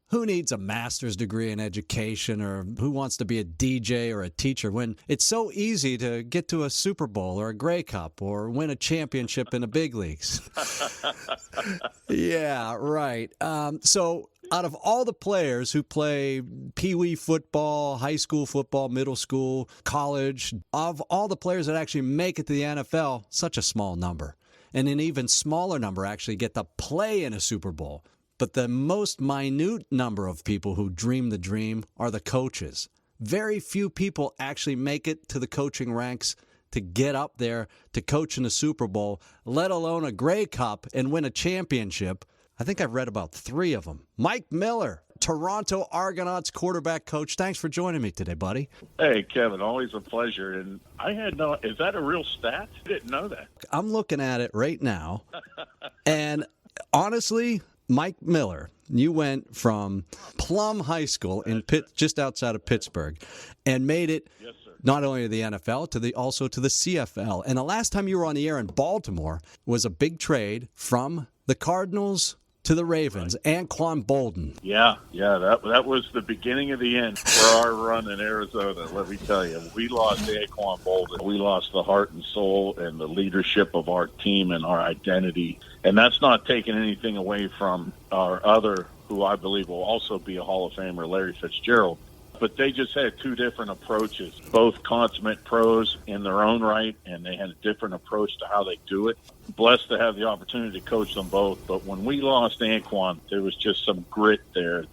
Who needs a master's degree in education, or who wants to be a DJ or a teacher when it's so easy to get to a Super Bowl or a Grey Cup or win a championship in the big leagues? Yeah, right. So out of all the players who play pee-wee football, high school football, middle school, college, of all the players that actually make it to the NFL, such a small number. And an even smaller number actually get to play in a Super Bowl. But the most minute number of people who dream the dream are the coaches. Very few people actually make it to the coaching ranks to get up there to coach in the Super Bowl, let alone a Grey Cup and win a championship. I think I've read about 3 of them. Mike Miller, Toronto Argonauts quarterback coach. Thanks for joining me today, buddy. Hey, Kevin, always a pleasure. And I had no, is that a real stat? I didn't know that. I'm looking at it right now. And honestly, Mike Miller, you went from Plum High School in just outside of Pittsburgh and made it not only to the NFL, also to the CFL. And the last time you were on the air in Baltimore was a big trade from the Cardinals to the Ravens, Anquan Boldin. Yeah, that was the beginning of the end for our run in Arizona, let me tell you. We lost Anquan Boldin. We lost the heart and soul and the leadership of our team and our identity. And that's not taking anything away from our other, who I believe will also be a Hall of Famer, Larry Fitzgerald. But they just had 2 different approaches, both consummate pros in their own right, and they had a different approach to how they do it. Blessed to have the opportunity to coach them both. But when we lost Anquan, there was just some grit there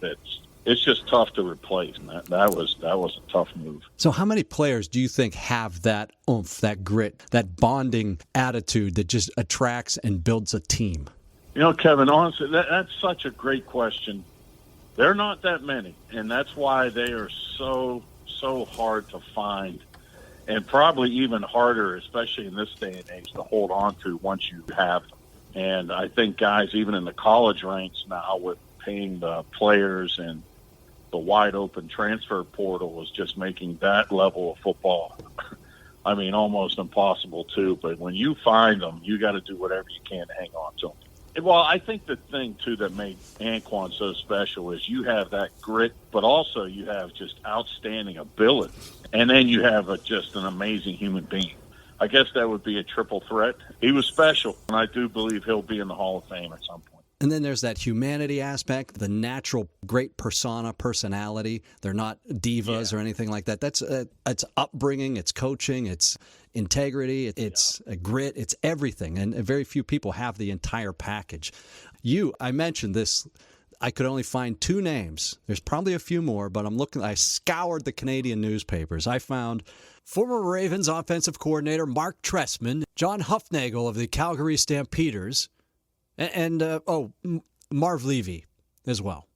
it's just tough to replace. And that was a tough move. So how many players do you think have that oomph, that grit, that bonding attitude that just attracts and builds a team? You know, Kevin, honestly, that's such a great question. They're not that many, and that's why they are so hard to find, and probably even harder, especially in this day and age, to hold on to once you have them. And I think guys, even in the college ranks now, with paying the players and the wide open transfer portal, is just making that level of football, I mean, almost impossible too. But when you find them, you got to do whatever you can to hang on to them. Well, I think the thing, too, that made Anquan so special is you have that grit, but also you have just outstanding ability. And then you have just an amazing human being. I guess that would be a triple threat. He was special, and I do believe he'll be in the Hall of Fame at some point. And then there's that humanity aspect, the natural great personality. They're not divas or anything like that. That's it's upbringing, it's coaching, it's integrity, it's grit, it's everything. And very few people have the entire package. I mentioned this. I could only find 2 names. There's probably a few more, but I scoured the Canadian newspapers. I found former Ravens offensive coordinator Mark Trestman, John Hufnagel of the Calgary Stampeders, and Marv Levy as well.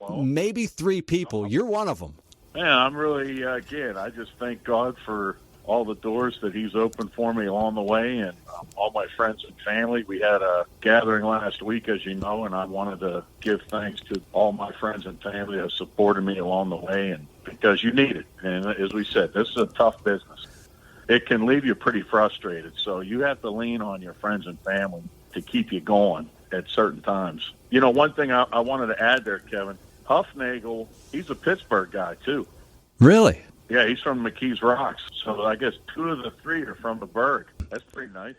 Maybe 3 people. You're one of them. Man, I'm really, again, I just thank God for all the doors that he's opened for me along the way, and all my friends and family. We had a gathering last week, as you know, and I wanted to give thanks to all my friends and family that have supported me along the way, and because you need it. And as we said, this is a tough business. It can leave you pretty frustrated, so you have to lean on your friends and family to keep you going at certain times. You know, one thing I wanted to add there, Kevin, Hufnagel, he's a Pittsburgh guy, too. Really? Yeah, he's from McKees Rocks. So I guess 2 of the 3 are from the Berg. That's pretty nice.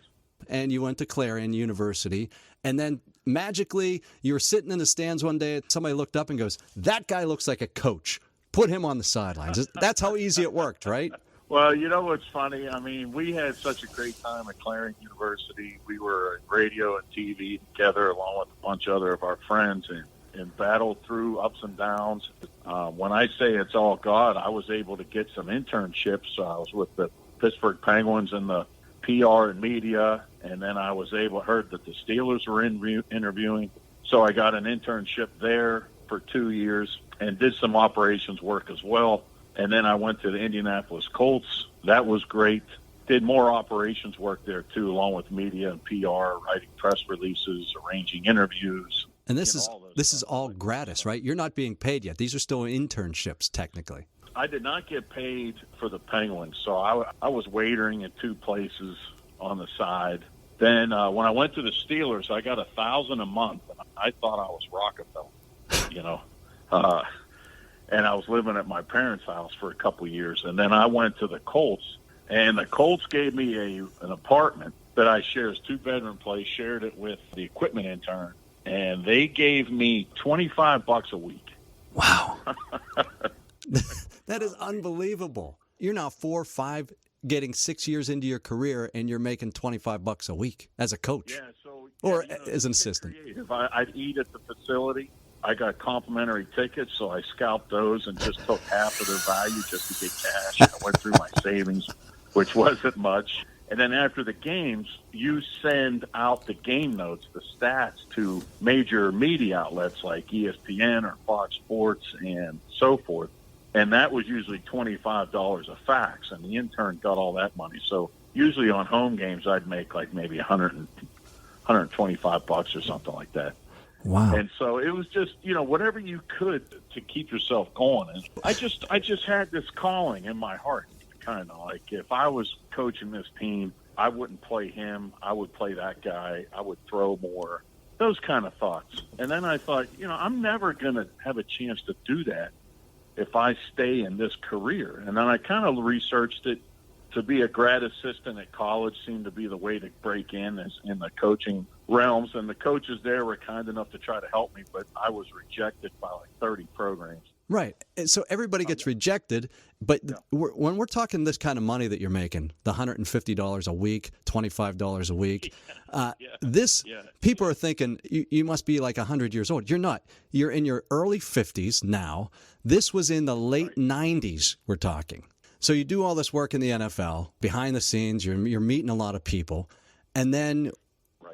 And you went to Clarion University, and then magically you were sitting in the stands one day, somebody looked up and goes, that guy looks like a coach. Put him on the sidelines. That's how easy it worked, right? Well, you know what's funny? I mean, we had such a great time at Clarion University. We were in radio and TV together along with a bunch of other of our friends and battled through ups and downs. When I say it's all God, I was able to get some internships. I was with the Pittsburgh Penguins in the PR and media, and then I heard that the Steelers were interviewing. So I got an internship there for 2 years and did some operations work as well. And then I went to the Indianapolis Colts. That was great. Did more operations work there, too, along with media and PR, writing press releases, arranging interviews. And this is all gratis, right? You're not being paid yet. These are still internships, technically. I did not get paid for the Penguins, so I was waitering at 2 places on the side. Then when I went to the Steelers, I got $1,000 a month. And I thought I was Rockefeller, you know. And I was living at my parents' house for a couple of years. And then I went to the Colts, and the Colts gave me an apartment that I shared as 2-bedroom place, shared it with the equipment intern, and they gave me $25 a week. Wow. That is unbelievable. You're now 4 or 5, getting 6 years into your career, and you're making $25 a week as a coach. Yeah, so or as an assistant. If I'd eat at the facility, I got complimentary tickets, so I scalped those and just took half of their value just to get cash. I went through my savings, which wasn't much. And then after the games, you send out the game notes, the stats, to major media outlets like ESPN or Fox Sports and so forth. And that was usually $25 a fax, and the intern got all that money. So usually on home games, I'd make like maybe $125 or something like that. Wow. And so it was just, whatever you could to keep yourself going. And I just had this calling in my heart, kind of like if I was coaching this team, I wouldn't play him. I would play that guy. I would throw more, those kind of thoughts. And then I thought, I'm never going to have a chance to do that if I stay in this career. And then I kind of researched it. To be a grad assistant at college seemed to be the way to break in the coaching realms. And the coaches there were kind enough to try to help me, but I was rejected by like 30 programs. Right. And so everybody gets rejected, but when we're talking this kind of money that you're making, the $150 a week, $25 a week, people are thinking you must be like 100 years old. You're not. You're in your early 50s now. This was in the late 90s we're talking. So you do all this work in the NFL, behind the scenes, you're meeting a lot of people, and then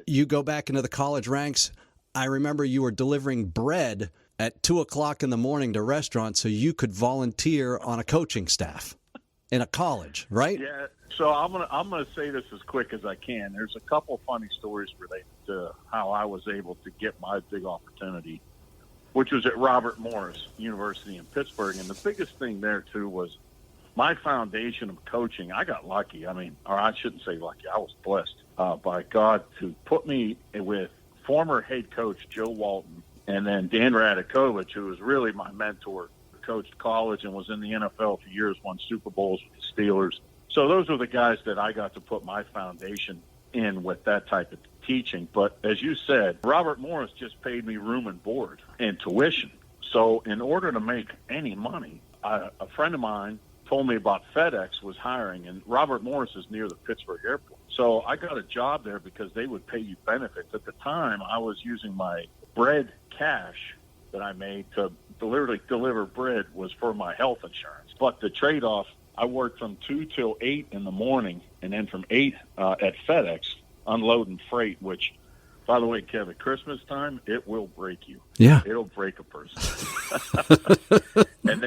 you go back into the college ranks. I remember you were delivering bread at 2 o'clock in the morning to restaurants so you could volunteer on a coaching staff in a college, right? Yeah. So I'm gonna say this as quick as I can. There's a couple funny stories related to how I was able to get my big opportunity, which was at Robert Morris University in Pittsburgh. And the biggest thing there too was my foundation of coaching. I got lucky. Or I shouldn't say lucky. I was blessed by God to put me with former head coach Joe Walton, and then Dan Radakovich, who was really my mentor, coached college and was in the NFL for years, won Super Bowls with the Steelers. So those were the guys that I got to put my foundation in with that type of teaching. But as you said, Robert Morris just paid me room and board and tuition. So in order to make any money, a friend of mine told me about FedEx was hiring, and Robert Morris is near the Pittsburgh airport. So I got a job there because they would pay you benefits. At the time, I was using my bread cash that I made to literally deliver bread was for my health insurance. But the trade-off, I worked from 2 till 8 in the morning, and then from 8 at FedEx unloading freight, which, by the way, Kev, at Christmas time, it will break you. Yeah. It'll break a person. And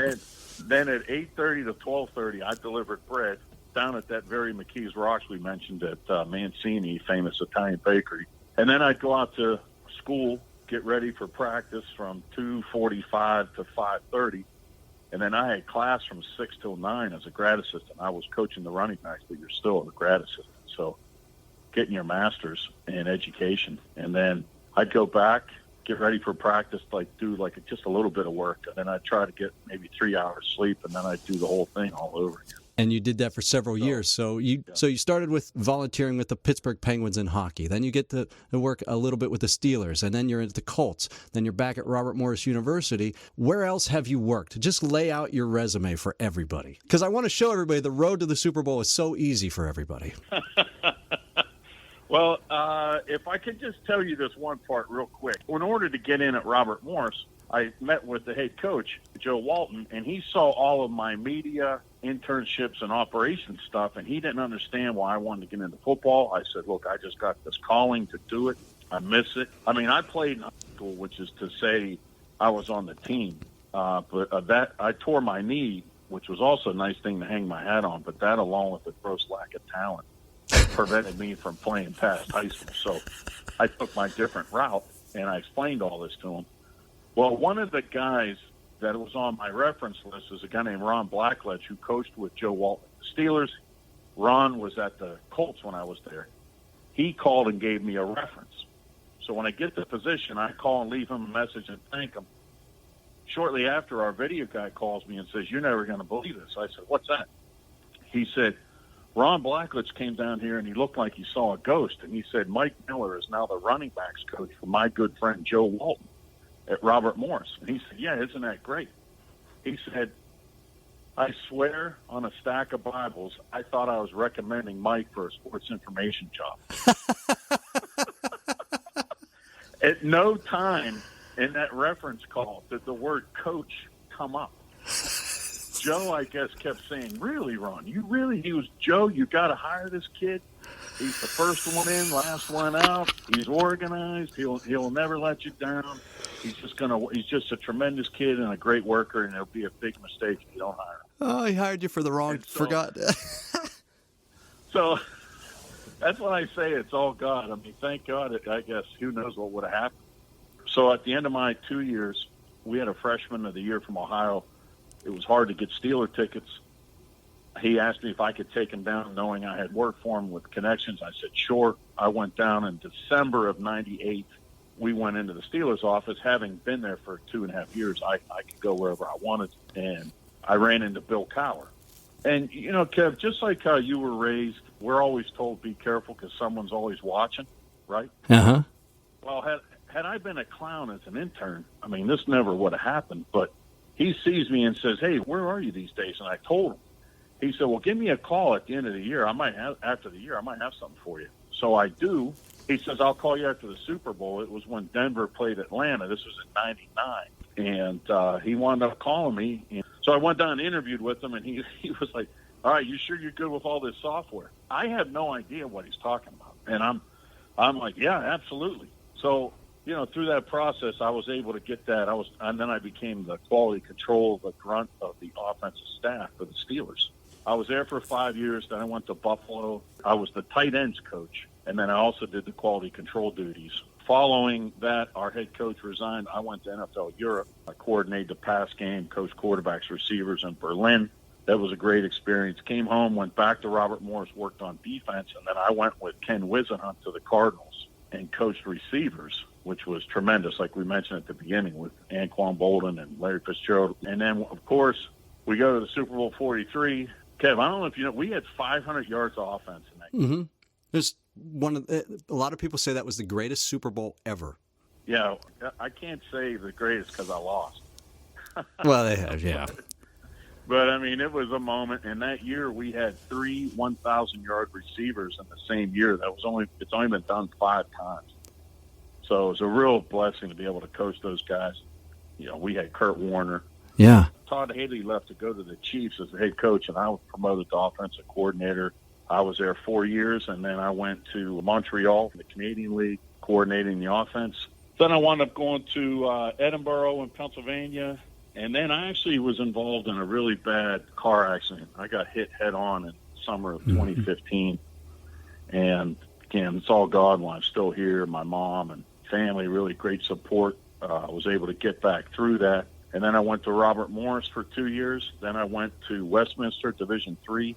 then at 8:30 to 12:30, I delivered bread down at that very McKees Rocks we mentioned at Mancini, famous Italian bakery. And then I'd go out to school, get ready for practice from 2:45 to 5:30. And then I had class from 6 till 9 as a grad assistant. I was coaching the running backs, but you're still a grad assistant. So getting your master's in education. And then I'd go back, get ready for practice, do just a little bit of work. And then I'd try to get maybe 3 hours sleep, and then I'd do the whole thing all over again. And you did that for several years. So you started with volunteering with the Pittsburgh Penguins in hockey. Then you get to work a little bit with the Steelers, and then you're at the Colts. Then you're back at Robert Morris University. Where else have you worked? Just lay out your resume for everybody, because I want to show everybody the road to the Super Bowl is so easy for everybody. Well, if I could just tell you this one part real quick. In order to get in at Robert Morris, I met with the head coach, Joe Walton, and he saw all of my media, internships, and operations stuff, and he didn't understand why I wanted to get into football. I said, look, I just got this calling to do it. I miss it. I played in high school, which is to say I was on the team. But that I tore my knee, which was also a nice thing to hang my hat on, but that along with the gross lack of talent prevented me from playing past high school. So I took my different route, and I explained all this to him. Well, one of the guys that was on my reference list is a guy named Ron Blackledge, who coached with Joe Walton at the Steelers. Ron was at the Colts when I was there. He called and gave me a reference. So when I get the position, I call and leave him a message and thank him. shortly after, our video guy calls me and says, "You're never going to believe this." I said, "What's that?" He said, "Ron Blackwitz came down here and he looked like he saw a ghost." And he said, "Mike Miller is now the running backs coach for my good friend Joe Walton at Robert Morris." And he said, "Yeah, isn't that great?" He said, "I swear on a stack of Bibles, I thought I was recommending Mike for a sports information job." At no time in that reference call did the word coach come up. Joe, I guess, kept saying, "Really, Ron? He was, Joe, you got to hire this kid. He's the first one in, last one out. He's organized. He'll never let you down. He's just a tremendous kid and a great worker, and it'll be a big mistake if you don't hire him." Oh, he hired you for the wrong. Forgot. So that's why I say it's all God. I mean, thank God. I guess who knows what would have happened. So at the end of my 2 years, we had a freshman of the year from Ohio. It was hard to get Steeler tickets. He asked me if I could take him down, knowing I had worked for him with connections. I said, sure. I went down in December of 98. We went into the Steelers office. Having been there for 2.5 years, I could go wherever I wanted. And I ran into Bill Cowher. And, Kev, just like how you were raised, we're always told be careful because someone's always watching, right? Uh-huh. Well, had I been a clown as an intern, I mean, this never would have happened. But he sees me and says, "Hey, where are you these days?" And I told him. He said, "Well, give me a call at the end of the year. After the year, I might have something for you." So I do. He says, "I'll call you after the Super Bowl." It was when Denver played Atlanta. This was in '99. And he wound up calling me. And so I went down and interviewed with him, and he was like, "All right, you sure you're good with all this software?" I have no idea what he's talking about. And I'm like, "Yeah, absolutely." So, through that process, I was able to get that. And then I became the quality control, the grunt of the offensive staff for the Steelers. I was there for 5 years. Then I went to Buffalo. I was the tight ends coach, and then I also did the quality control duties. Following that, our head coach resigned. I went to NFL Europe. I coordinated the pass game, coached quarterbacks, receivers in Berlin. That was a great experience. Came home, went back to Robert Morris, worked on defense, and then I went with Ken Wisenhunt to the Cardinals and coached receivers, which was tremendous, like we mentioned at the beginning, with Anquan Bolden and Larry Fitzgerald. And then, of course, we go to the Super Bowl 43. Kev, I don't know if you know, we had 500 yards of offense in that game. Mm-hmm. There's a lot of people say that was the greatest Super Bowl ever. Yeah, I can't say the greatest because I lost. Well, they have, yeah. But, I mean, it was a moment. And that year we had 3 1,000-yard receivers in the same year. It's only been done 5 times. So it was a real blessing to be able to coach those guys. We had Kurt Warner. Yeah. Todd Haley left to go to the Chiefs as the head coach, and I was promoted to offensive coordinator. I was there 4 years, and then I went to Montreal in the Canadian League, coordinating the offense. Then I wound up going to Edinburgh in Pennsylvania, and then I actually was involved in a really bad car accident. I got hit head-on in summer of 2015, and again, it's all God when I'm still here. My mom and family, really great support. I was able to get back through that. And then I went to Robert Morris for 2 years. Then I went to Westminster Division III,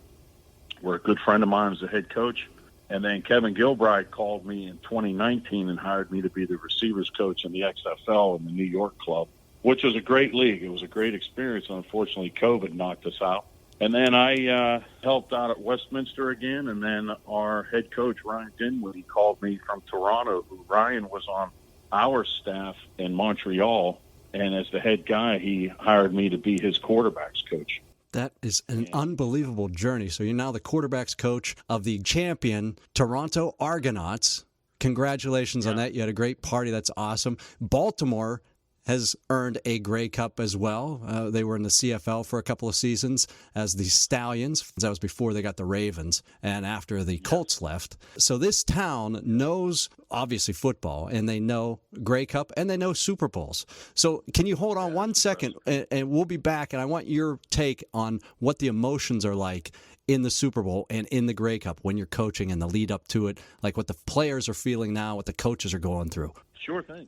where a good friend of mine was the head coach. And then Kevin Gilbride called me in 2019 and hired me to be the receivers coach in the XFL in the New York club, which was a great league. It was a great experience. Unfortunately, COVID knocked us out. And then I helped out at Westminster again. And then our head coach, Ryan Dinwiddie, called me from Toronto. Ryan was on our staff in Montreal. And as the head guy, he hired me to be his quarterbacks coach. That is an unbelievable journey. So you're now the quarterbacks coach of the champion Toronto Argonauts. Congratulations on that. You had a great party. That's awesome. Baltimore has earned a Grey Cup as well. They were in the CFL for a couple of seasons as the Stallions. That was before they got the Ravens and after the Colts left. So this town knows, obviously, football, and they know Grey Cup, and they know Super Bowls. So can you hold on 1 second, and we'll be back, and I want your take on what the emotions are like in the Super Bowl and in the Grey Cup when you're coaching and the lead up to it, like what the players are feeling now, what the coaches are going through. Sure thing.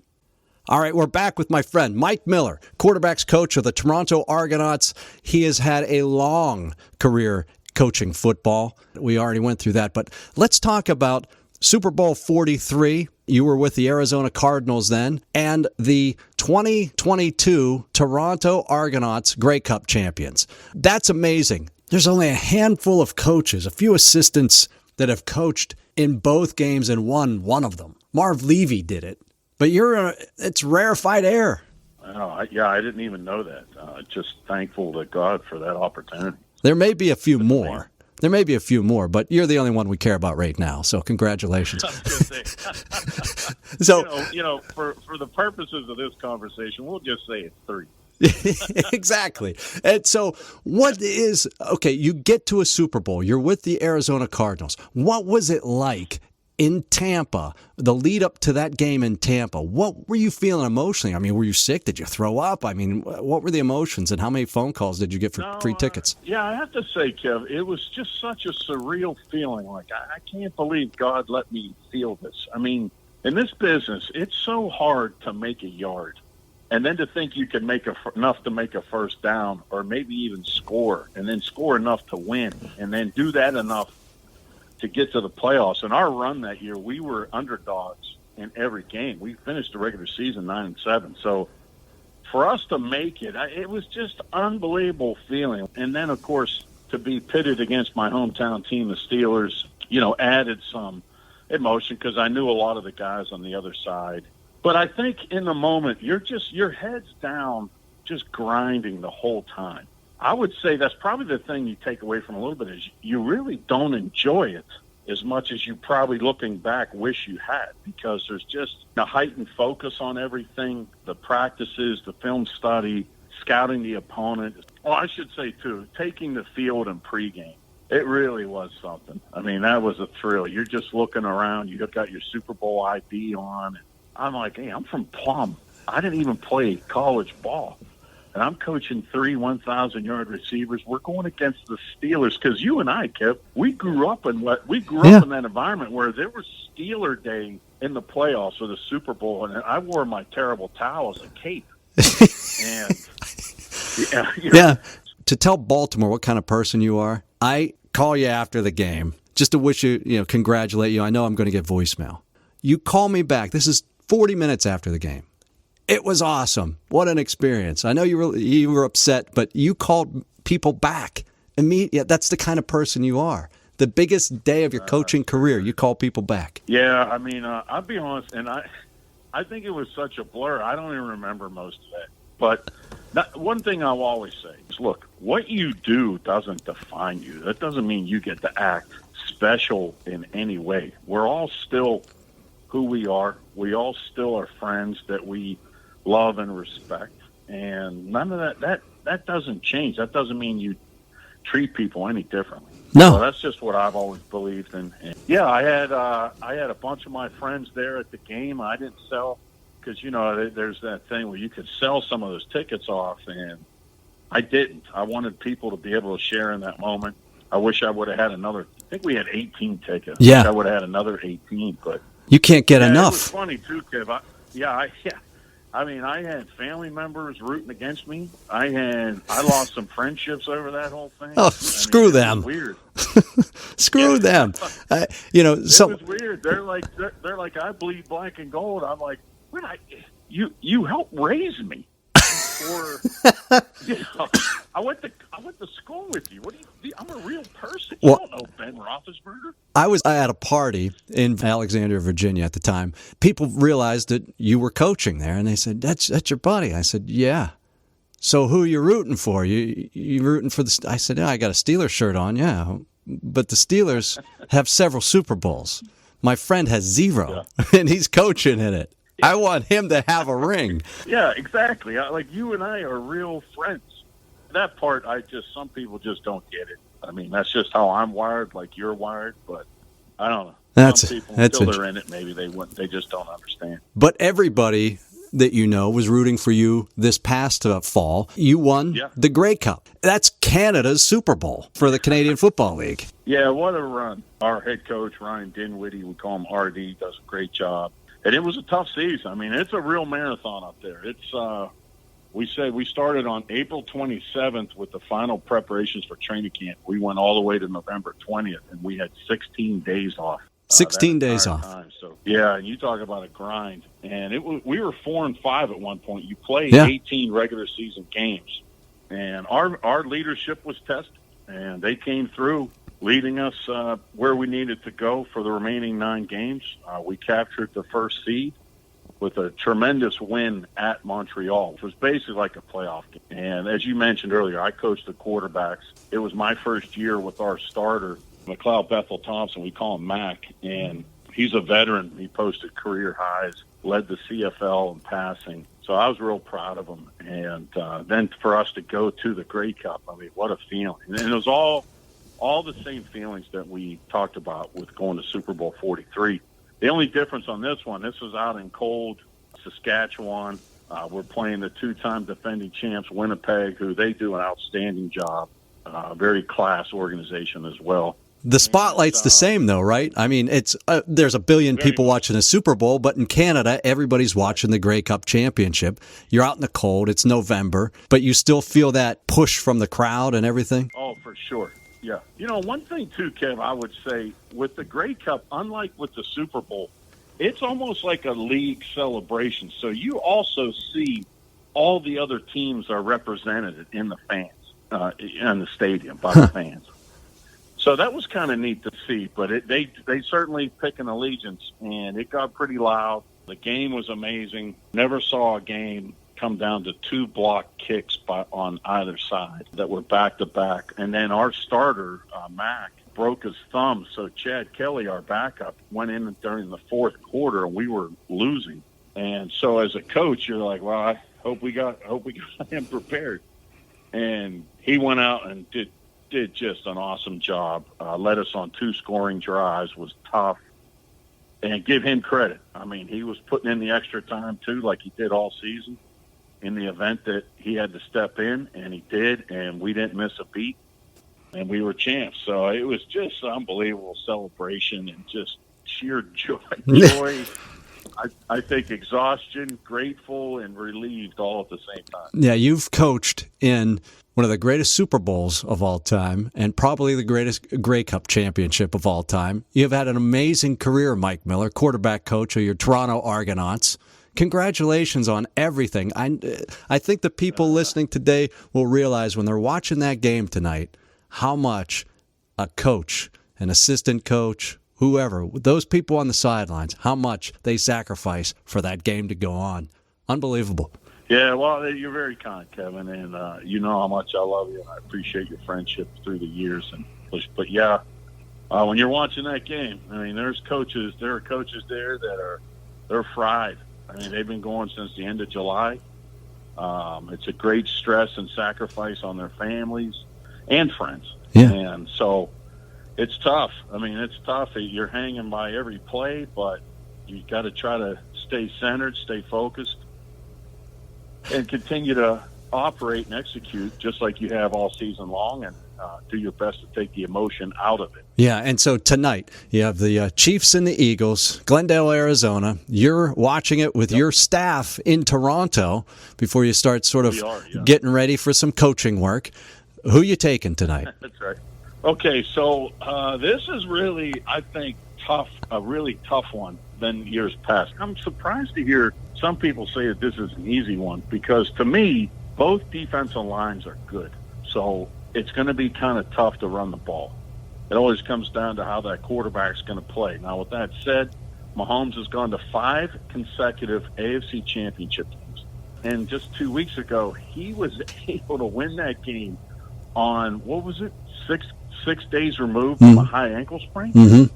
All right, we're back with my friend Mike Miller, quarterbacks coach of the Toronto Argonauts. He has had a long career coaching football. We already went through that, but let's talk about Super Bowl 43, you were with the Arizona Cardinals then, and the 2022 Toronto Argonauts Grey Cup champions. That's amazing. There's only a handful of coaches, a few assistants that have coached in both games and won one of them. Marv Levy did it. But it's rarefied air. Oh, I didn't even know that. Just thankful to God for that opportunity. There may be a few more. There may be a few more, but you're the only one we care about right now. So congratulations. So for the purposes of this conversation, we'll just say it's 3. Exactly. And so you get to a Super Bowl. You're with the Arizona Cardinals. What was it like in Tampa, the lead up to that game in Tampa? What were you feeling emotionally? I mean, were you sick? Did you throw up? I mean, what were the emotions, and how many phone calls did you get for free tickets? I have to say, Kev, it was just such a surreal feeling. Like, I can't believe God let me feel this. I mean, in this business, it's so hard to make a yard. And then to think you can make enough to make a first down, or maybe even score, and then score enough to win, and then do that enough to get to the playoffs. In our run that year, we were underdogs in every game. We finished the regular season 9-7. So for us to make it, it was just unbelievable feeling. And then, of course, to be pitted against my hometown team, the Steelers, added some emotion because I knew a lot of the guys on the other side. But I think in the moment, your head's down, just grinding the whole time. I would say that's probably the thing you take away from a little bit is you really don't enjoy it as much as you probably looking back wish you had, because there's just a heightened focus on everything, the practices, the film study, scouting the opponent. Well, I should say, too, taking the field in pregame. It really was something. I mean, that was a thrill. You're just looking around. You got your Super Bowl ID on. I'm like, hey, I'm from Plum. I didn't even play college ball. And I'm coaching 3 1,000-yard receivers. We're going against the Steelers because you and I, Kev, we grew up in that environment where there was Steeler Day in the playoffs or the Super Bowl, and I wore my terrible towel as a cape. And to tell Baltimore what kind of person you are, I call you after the game just to wish you, congratulate you. I know I'm going to get voicemail. You call me back. This is 40 minutes after the game. It was awesome. What an experience. I know you were upset, but you called people back immediately. That's the kind of person you are. The biggest day of your coaching career, you call people back. Yeah, I mean, I'll be honest, and I think it was such a blur. I don't even remember most of that. But one thing I'll always say is, look, what you do doesn't define you. That doesn't mean you get to act special in any way. We're all still who we are. We all still are friends that we love and respect, and none of that doesn't change. That doesn't mean you treat people any differently. No, so that's just what I've always believed in. And yeah, I had a bunch of my friends there at the game. I didn't sell because there's that thing where you could sell some of those tickets off, and I didn't. I wanted people to be able to share in that moment. I wish I would have had another. I think we had 18 tickets. Yeah, I would have had another 18, but you can't get enough. It was funny too, Kev. I mean, I had family members rooting against me. I lost some friendships over that whole thing. Oh, screw them! Weird. Screw them. It was weird. They're like, I bleed black and gold. I'm like, you helped raise me. Or I went to school with you. I'm a real person. You don't know Ben Roethlisberger. I was at a party in Alexandria, Virginia at the time. People realized that you were coaching there, and they said, "That's your buddy." I said, "Yeah." So who are you rooting for? You rooting for the? I said, "Yeah, I got a Steelers shirt on." Yeah, but the Steelers have several Super Bowls. My friend has 0, and he's coaching in it. I want him to have a ring. Yeah, exactly. Like, you and I are real friends. That part, some people just don't get it. I mean, that's just how I'm wired, like you're wired, but I don't know. Some people, until they're in it, maybe they just don't understand. But everybody that was rooting for you this past fall. You won the Grey Cup. That's Canada's Super Bowl for the Canadian Football League. Yeah, what a run. Our head coach, Ryan Dinwiddie, we call him RD, does a great job. And it was a tough season. I mean, it's a real marathon up there. It's we started on April 27th with the final preparations for training camp. We went all the way to November 20th, and we had 16 days off. 16 days entire off. time. So yeah, and you talk about a grind. And we were 4-5 at one point. You played Yeah. 18 regular season games, and our leadership was tested, and they came through, leading us where we needed to go for the remaining 9 games. We captured the first seed with a tremendous win at Montreal, which was basically like a playoff game. And as you mentioned earlier, I coached the quarterbacks. It was my first year with our starter, McLeod Bethel Thompson. We call him Mac, and he's a veteran. He posted career highs, led the CFL in passing. So I was real proud of him. And then for us to go to the Grey Cup, I mean, what a feeling. And it was all the same feelings that we talked about with going to Super Bowl 43. The only difference on this one, this was out in cold Saskatchewan. We're playing the 2-time defending champs, Winnipeg, who they do an outstanding job. Very class organization as well. The spotlight's the same, though, right? I mean, it's there's a billion people watching the Super Bowl, but in Canada, everybody's watching the Grey Cup Championship. You're out in the cold. It's November, but you still feel that push from the crowd and everything? Oh, for sure. Yeah. You know, one thing, too, Kev, I would say, with the Grey Cup, unlike with the Super Bowl, it's almost like a league celebration. So you also see all the other teams are represented in the fans, in the stadium by the fans. So that was kind of neat to see, but they certainly pick an allegiance, and it got pretty loud. The game was amazing. Never saw a game come down to 2 block kicks on either side that were back-to-back. And then our starter, Mac, broke his thumb, so Chad Kelly, our backup, went in during the 4th quarter, and we were losing. And so as a coach, you're like, well, I hope we got him prepared. And he went out and did just an awesome job. Led us on 2 scoring drives, was tough. And give him credit. I mean, he was putting in the extra time, too, like he did all season in the event that he had to step in, and he did, and we didn't miss a beat, and we were champs. So it was just an unbelievable celebration and just sheer joy. I think exhaustion, grateful, and relieved all at the same time. Yeah, you've coached in one of the greatest Super Bowls of all time and probably the greatest Grey Cup championship of all time. You've had an amazing career, Mike Miller, quarterback coach of your Toronto Argonauts. Congratulations on everything. I think the people listening today will realize when they're watching that game tonight how much a coach, an assistant coach, whoever, those people on the sidelines, how much they sacrifice for that game to go on. Unbelievable. Yeah, well, you're very kind, Kevin, and you know how much I love you, and I appreciate your friendship through the years. But yeah, when you're watching that game, I mean, there are coaches there that they're fried. I mean, they've been going since the end of July. It's a great stress and sacrifice on their families and friends. Yeah. And so it's tough. I mean, it's tough. You're hanging by every play, but you got to try to stay centered, stay focused, and continue to operate and execute just like you have all season long, and do your best to take the emotion out of it. Yeah, and so tonight you have the Chiefs and the Eagles, Glendale, Arizona. You're watching it with your staff in Toronto before you start sort of getting ready for some coaching work. Who you taking tonight? That's right. Okay, so this is really, I think, tough, a really tough one than years past. I'm surprised to hear some people say that this is an easy one because, to me, both defensive lines are good. So it's going to be kind of tough to run the ball. It always comes down to how that quarterback's going to play. Now, with that said, Mahomes has gone to 5 consecutive AFC championship games. And just 2 weeks ago, he was able to win that game on, what was it, six days removed from a high ankle sprain? Mm-hmm.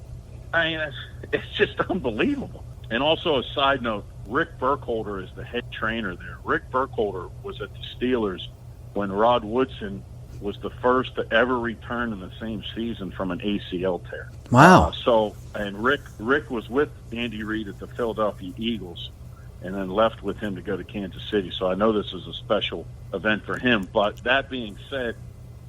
I mean, it's just unbelievable. And also, a side note, Rick Burkholder is the head trainer there. Rick Burkholder was at the Steelers when Rod Woodson was the first to ever return in the same season from an ACL tear. Wow. And Rick was with Andy Reid at the Philadelphia Eagles and then left with him to go to Kansas City. So I know this is a special event for him. But that being said,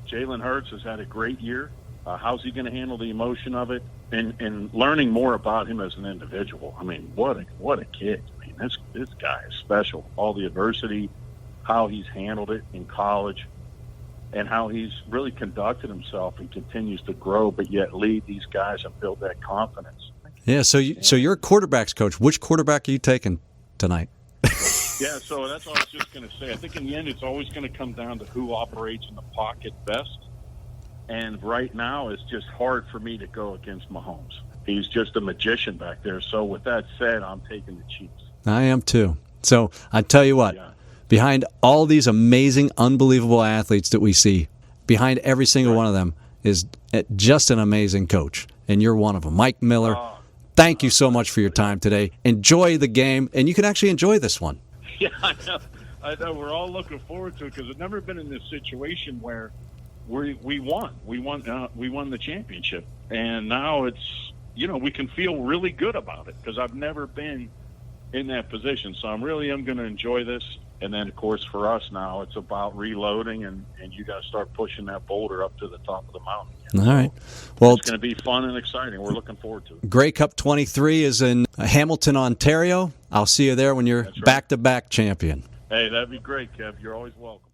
Jalen Hurts has had a great year. How's he going to handle the emotion of it? And learning more about him as an individual. I mean, what a kid. I mean, this guy is special. All the adversity, how he's handled it in college, and how he's really conducted himself and continues to grow, but yet lead these guys and build that confidence. Yeah, so you're a quarterback's coach. Which quarterback are you taking tonight? Yeah, so that's what I was just going to say. I think in the end it's always going to come down to who operates in the pocket best. And right now it's just hard for me to go against Mahomes. He's just a magician back there. So with that said, I'm taking the Chiefs. I am too. So I tell you what, behind all these amazing, unbelievable athletes that we see, behind every single one of them is just an amazing coach. And you're one of them. Mike Miller, thank you so much for your time today. Enjoy the game, and you can actually enjoy this one. Yeah, I know. We're all looking forward to it because we've never been in this situation where we won. We won the championship, and now it's we can feel really good about it because I've never been in that position. So I'm going to enjoy this. And then, of course, for us now, it's about reloading, and you got to start pushing that boulder up to the top of the mountain again. All right. Well, it's going to be fun and exciting. We're looking forward to it. Grey Cup 23 is in Hamilton, Ontario. I'll see you there when you're back-to-back champion. Hey, that'd be great, Kev. You're always welcome.